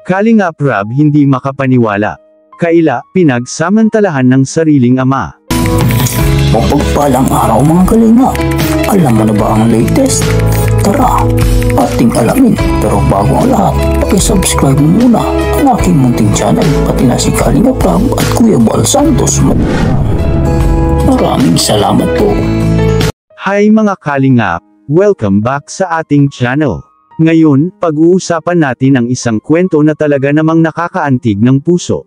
Kalingap Rab hindi makapaniwala. Kaila, pinagsamantalahan ng sariling ama. Mapagpalang araw mga kalinga. Alam mo na ba ang latest? Tara, ating alamin. Pero bago ang lahat, pakisubscribe mo muna ang aking munting channel, pati na si Kalingap Rab at Kuya Bal Santos mo. Maraming salamat po. Hi mga Kalingap, welcome back sa ating channel. Ngayon, pag-uusapan natin ang isang kwento na talaga namang nakakaantig ng puso.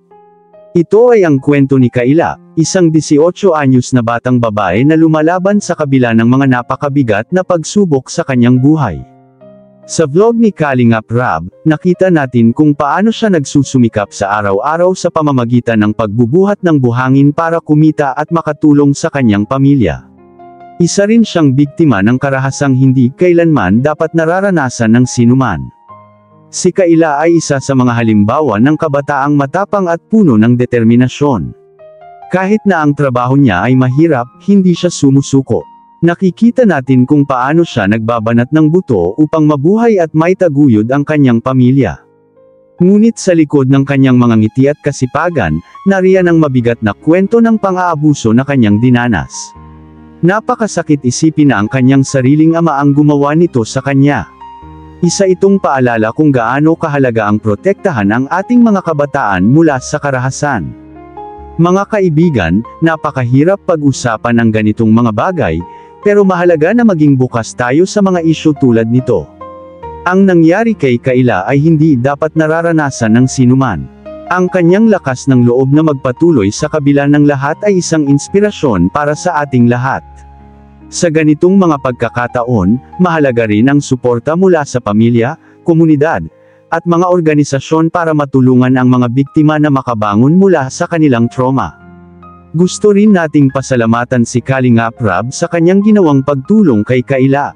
Ito ay ang kwento ni Kaila, isang 18 anyos na batang babae na lumalaban sa kabila ng mga napakabigat na pagsubok sa kanyang buhay. Sa vlog ni Kalingap Rab, nakita natin kung paano siya nagsusumikap sa araw-araw sa pamamagitan ng pagbubuhat ng buhangin para kumita at makatulong sa kanyang pamilya. Isa rin siyang biktima ng karahasang hindi kailanman dapat nararanasan ng sinuman. Si Kaila ay isa sa mga halimbawa ng kabataang matapang at puno ng determinasyon. Kahit na ang trabaho niya ay mahirap, hindi siya sumusuko. Nakikita natin kung paano siya nagbabanat ng buto upang mabuhay at maitaguyod ang kanyang pamilya. Ngunit sa likod ng kanyang mga ngiti at kasipagan, nariyan ang mabigat na kwento ng pang-aabuso na kanyang dinanas. Napakasakit isipin na ang kanyang sariling ama ang gumawa nito sa kanya. Isa itong paalala kung gaano kahalaga ang protektahan ang ating mga kabataan mula sa karahasan. Mga kaibigan, napakahirap pag-usapan ang ganitong mga bagay, pero mahalaga na maging bukas tayo sa mga isyu tulad nito. Ang nangyari kay Kaila ay hindi dapat nararanasan ng sinuman. Ang kanyang lakas ng loob na magpatuloy sa kabila ng lahat ay isang inspirasyon para sa ating lahat. Sa ganitong mga pagkakataon, mahalaga rin ang suporta mula sa pamilya, komunidad, at mga organisasyon para matulungan ang mga biktima na makabangon mula sa kanilang trauma. Gusto rin nating pasalamatan si Kalingap Rab sa kanyang ginawang pagtulong kay Kaila.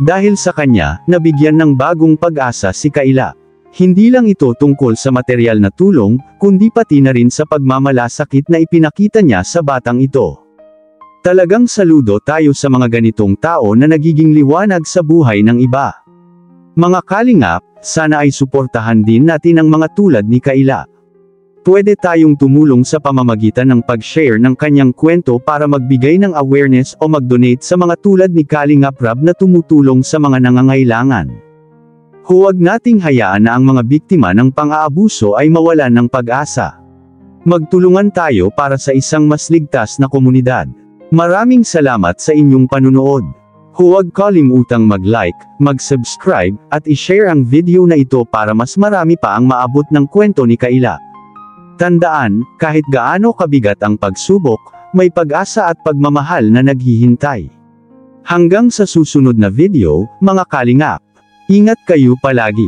Dahil sa kanya, nabigyan ng bagong pag-asa si Kaila. Hindi lang ito tungkol sa material na tulong, kundi pati na rin sa pagmamalasakit na ipinakita niya sa batang ito. Talagang saludo tayo sa mga ganitong tao na nagiging liwanag sa buhay ng iba. Mga Kalingap, sana ay suportahan din natin ang mga tulad ni Kaila. Pwede tayong tumulong sa pamamagitan ng pag-share ng kanyang kwento para magbigay ng awareness o mag-donate sa mga tulad ni Kalingap Rab na tumutulong sa mga nangangailangan. Huwag nating hayaan na ang mga biktima ng pang-aabuso ay mawalan ng pag-asa. Magtulungan tayo para sa isang mas ligtas na komunidad. Maraming salamat sa inyong panunood. Huwag kalimutang mag-like, mag-subscribe, at i-share ang video na ito para mas marami pa ang maabot ng kwento ni Kaila. Tandaan, kahit gaano kabigat ang pagsubok, may pag-asa at pagmamahal na naghihintay. Hanggang sa susunod na video, mga Kalingap. Ingat kayo palagi.